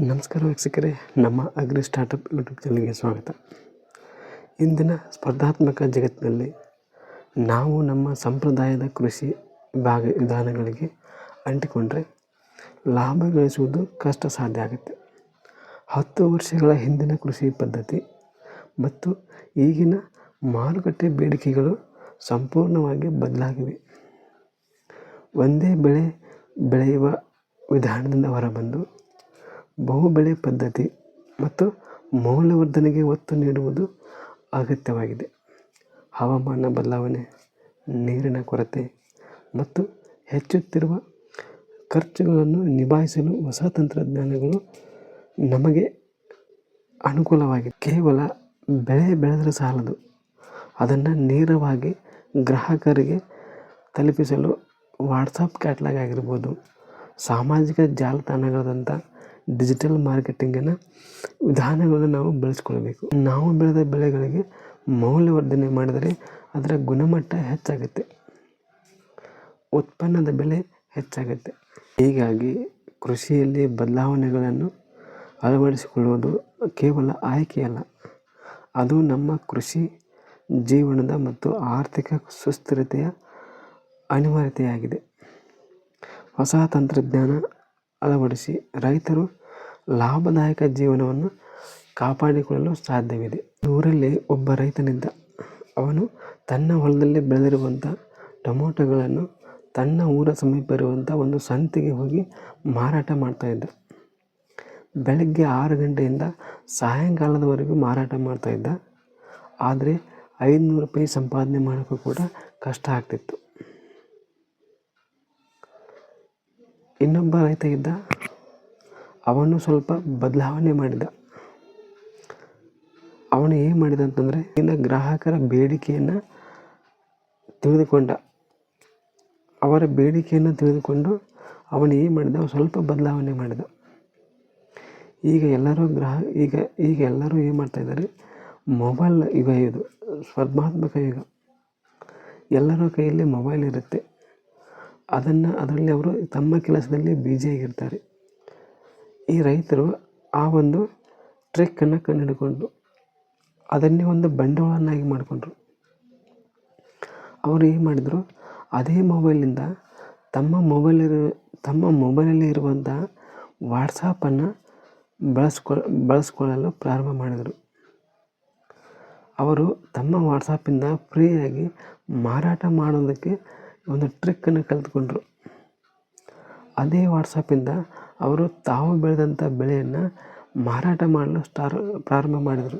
ನಮಸ್ಕಾರ ವೀಕ್ಷಕರೇ, ನಮ್ಮ ಅಗ್ರಿ ಸ್ಟಾರ್ಟಪ್ ಯೂಟ್ಯೂಬ್ ಚಾನಲ್ಗೆ ಸ್ವಾಗತ. ಇಂದಿನ ಸ್ಪರ್ಧಾತ್ಮಕ ಜಗತ್ತಿನಲ್ಲಿ ನಾವು ನಮ್ಮ ಸಂಪ್ರದಾಯದ ಕೃಷಿ ವಿಧಾನಗಳಿಗೆ ಅಂಟಿಕೊಂಡ್ರೆ ಲಾಭ ಗಳಿಸುವುದು ಕಷ್ಟ ಸಾಧ್ಯ ಆಗುತ್ತೆ. 10 ವರ್ಷಗಳ ಹಿಂದಿನ ಕೃಷಿ ಪದ್ಧತಿ ಮತ್ತು ಈಗಿನ ಮಾರುಕಟ್ಟೆ ಬೇಡಿಕೆಗಳು ಸಂಪೂರ್ಣವಾಗಿ ಬದಲಾಗಿವೆ. ಒಂದೇ ಬೆಳೆ ಬೆಳೆಯುವ ವಿಧಾನದಿಂದ ಹೊರಬಂದು ಬಹುಬೆಳೆ ಪದ್ಧತಿ ಮತ್ತು ಮೌಲ್ಯವರ್ಧನೆಗೆ ಒತ್ತು ನೀಡುವುದು ಅಗತ್ಯವಾಗಿದೆ. ಹವಾಮಾನ ಬದಲಾವಣೆ, ನೀರಿನ ಕೊರತೆ ಮತ್ತು ಹೆಚ್ಚುತ್ತಿರುವ ಖರ್ಚುಗಳನ್ನು ನಿಭಾಯಿಸಲು ಹೊಸ ತಂತ್ರಜ್ಞಾನಗಳು ನಮಗೆ ಅನುಕೂಲವಾಗಿದೆ. ಕೇವಲ ಬೆಳೆ ಬೆಳೆದರೆ ಸಾಲದು, ಅದನ್ನು ನೇರವಾಗಿ ಗ್ರಾಹಕರಿಗೆ ತಲುಪಿಸಲು ವಾಟ್ಸಪ್ ಕ್ಯಾಟ್ಲಾಗ್ ಆಗಿರ್ಬೋದು, ಸಾಮಾಜಿಕ ಜಾಲತಾಣಗಳಂಥ ಡಿಜಿಟಲ್ ಮಾರ್ಕೆಟಿಂಗಿನ ವಿಧಾನಗಳನ್ನು ನಾವು ಬೆಳೆಸ್ಕೊಳ್ಬೇಕು. ನಾವು ಬೆಳೆದ ಬೆಳೆಗಳಿಗೆ ಮೌಲ್ಯವರ್ಧನೆ ಮಾಡಿದರೆ ಅದರ ಗುಣಮಟ್ಟ ಹೆಚ್ಚಾಗುತ್ತೆ, ಉತ್ಪನ್ನದ ಬೆಲೆ ಹೆಚ್ಚಾಗುತ್ತೆ. ಹೀಗಾಗಿ ಕೃಷಿಯಲ್ಲಿ ಬದಲಾವಣೆಗಳನ್ನು ಅಳವಡಿಸಿಕೊಳ್ಳುವುದು ಕೇವಲ ಆಯ್ಕೆಯಲ್ಲ, ಅದು ನಮ್ಮ ಕೃಷಿ ಜೀವನದ ಮತ್ತು ಆರ್ಥಿಕ ಸುಸ್ಥಿರತೆಯ ಅನಿವಾರ್ಯತೆಯಾಗಿದೆ. ಹೊಸ ತಂತ್ರಜ್ಞಾನ ಅಳವಡಿಸಿ ರೈತರು ಲಾಭದಾಯಕ ಜೀವನವನ್ನು ಕಾಪಾಡಿಕೊಳ್ಳಲು ಸಾಧ್ಯವಿದೆ. ಊರಲ್ಲಿ ಒಬ್ಬ ರೈತನಿದ್ದ. ಅವನು ತನ್ನ ಹೊಲದಲ್ಲಿ ಬೆಳೆದಿರುವಂಥ ಟೊಮೊಟೊಗಳನ್ನು ತನ್ನ ಊರ ಸಮೀಪ ಇರುವಂಥ ಒಂದು ಸಂತೆಗೆ ಹೋಗಿ ಮಾರಾಟ ಮಾಡ್ತಾಯಿದ್ದ. ಬೆಳಗ್ಗೆ 6 ಗಂಟೆಯಿಂದ ಸಾಯಂಕಾಲದವರೆಗೂ ಮಾರಾಟ ಮಾಡ್ತಾಯಿದ್ದ. ಆದರೆ 500 ರೂಪಾಯಿ ಸಂಪಾದನೆ ಮಾಡೋಕ್ಕೂ ಕೂಡ ಕಷ್ಟ ಆಗ್ತಿತ್ತು. ಇನ್ನೊಬ್ಬ ರೈತ ಇದ್ದ. ಅವನು ಸ್ವಲ್ಪ ಬದಲಾವಣೆ ಮಾಡಿದ. ಅವನು ಏನು ಮಾಡಿದ ಅಂತಂದರೆ, ಇನ್ನು ಗ್ರಾಹಕರ ಬೇಡಿಕೆಯನ್ನು ತಿಳಿದುಕೊಂಡ. ಅವರ ಬೇಡಿಕೆಯನ್ನು ತಿಳಿದುಕೊಂಡು ಅವನು ಏನು ಮಾಡಿದ, ಸ್ವಲ್ಪ ಬದಲಾವಣೆ ಮಾಡಿದ. ಈಗ ಎಲ್ಲರೂ ಈಗ ಎಲ್ಲರೂ ಏನು ಮಾಡ್ತಾಯಿದ್ದಾರೆ, ಮೊಬೈಲ್ ಯುಗ, ಇದು ಸ್ಪರ್ಧಾತ್ಮಕ ಯುಗ. ಎಲ್ಲರ ಕೈಯಲ್ಲಿ ಮೊಬೈಲ್ ಇರುತ್ತೆ. ಅದರಲ್ಲಿ ಅವರು ತಮ್ಮ ಕೆಲಸದಲ್ಲಿ ಬ್ಯುಸಿಯಾಗಿರ್ತಾರೆ. ಈ ರೈತರು ಆ ಒಂದು ಟ್ರಿಕ್ಕನ್ನು ಕಂಡುಹಿಡ್ಕೊಂಡ್ರು, ಅದನ್ನೇ ಒಂದು ಬಂಡವಾಳವನ್ನಾಗಿ ಮಾಡಿಕೊಂಡ್ರು. ಅವರು ಏನು ಮಾಡಿದರು, ಅದೇ ಮೊಬೈಲಿಂದ ತಮ್ಮ ಮೊಬೈಲಲ್ಲಿ ಇರುವಂಥ ವಾಟ್ಸಪ್ಪನ್ನು ಬಳಸ್ಕೊಳ್ಳಲು ಪ್ರಾರಂಭ ಮಾಡಿದರು. ಅವರು ತಮ್ಮ ವಾಟ್ಸಪ್ಪಿಂದ ಫ್ರೀಯಾಗಿ ಮಾರಾಟ ಮಾಡೋದಕ್ಕೆ ಒಂದು ಟ್ರಿಕ್ಕನ್ನು ಕಲಿತ್ಕೊಂಡ್ರು. ಅದೇ ವಾಟ್ಸಪ್ಪಿಂದ ಅವರು ತಾವು ಬೆಳೆದಂಥ ಬೆಳೆಯನ್ನು ಮಾರಾಟ ಮಾಡಲು ಪ್ರಾರಂಭ ಮಾಡಿದರು.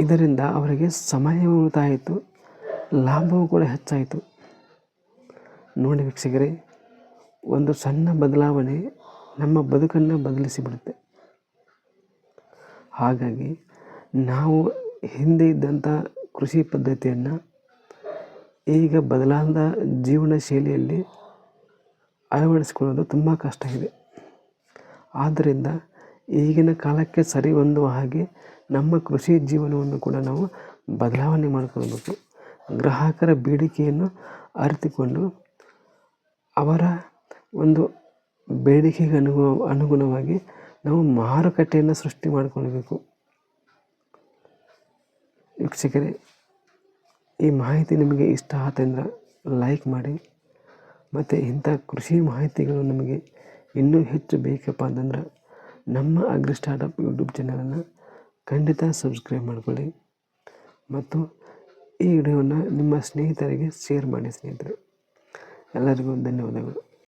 ಇದರಿಂದ ಅವರಿಗೆ ಸಮಯ ಉಳಿತಾಯ ಆಯಿತು, ಲಾಭವೂ ಕೂಡ ಹೆಚ್ಚಾಯಿತು. ನೋಡಿ ವೀಕ್ಷಕರೇ, ಒಂದು ಸಣ್ಣ ಬದಲಾವಣೆ ನಮ್ಮ ಬದುಕನ್ನು ಬದಲಿಸಿಬಿಡುತ್ತೆ. ಹಾಗಾಗಿ ನಾವು ಹಿಂದೆ ಇದ್ದಂಥ ಕೃಷಿ ಪದ್ಧತಿಯನ್ನು ಈಗ ಬದಲಾದ ಜೀವನ ಶೈಲಿಯಲ್ಲಿ ಅಳವಡಿಸಿಕೊಳ್ಳೋದು ತುಂಬ ಕಷ್ಟ ಇದೆ. ಆದ್ದರಿಂದ ಈಗಿನ ಕಾಲಕ್ಕೆ ಸರಿ ಹೊಂದುವ ಹಾಗೆ ನಮ್ಮ ಕೃಷಿ ಜೀವನವನ್ನು ಕೂಡ ನಾವು ಬದಲಾವಣೆ ಮಾಡಿಕೊಳ್ಬೇಕು. ಗ್ರಾಹಕರ ಬೇಡಿಕೆಯನ್ನು ಅರಿತುಕೊಂಡು ಅವರ ಒಂದು ಬೇಡಿಕೆಗೆ ಅನುಗುಣವಾಗಿ ನಾವು ಮಾರುಕಟ್ಟೆಯನ್ನು ಸೃಷ್ಟಿ ಮಾಡಿಕೊಳ್ಬೇಕು. ವೀಕ್ಷಕರೇ, ಈ ಮಾಹಿತಿ ನಿಮಗೆ ಇಷ್ಟ ಆತಂದ್ರೆ ಲೈಕ್ ಮಾಡಿ, ಮತ್ತು ಇಂಥ ಕೃಷಿ ಮಾಹಿತಿಗಳು ನಮಗೆ ಇನ್ನೂ ಹೆಚ್ಚು ಬೇಕಪ್ಪ ಅಂತಂದ್ರೆ ನಮ್ಮ ಅಗ್ರಿ ಸ್ಟಾರ್ಟಪ್ ಯೂಟ್ಯೂಬ್ ಚಾನಲನ್ನು ಖಂಡಿತ ಸಬ್ಸ್ಕ್ರೈಬ್ ಮಾಡಿಕೊಳ್ಳಿ, ಮತ್ತು ಈ ವಿಡಿಯೋವನ್ನು ನಿಮ್ಮ ಸ್ನೇಹಿತರಿಗೆ ಶೇರ್ ಮಾಡಿ. ಸ್ನೇಹಿತರೆ, ಎಲ್ಲರಿಗೂ ಧನ್ಯವಾದಗಳು.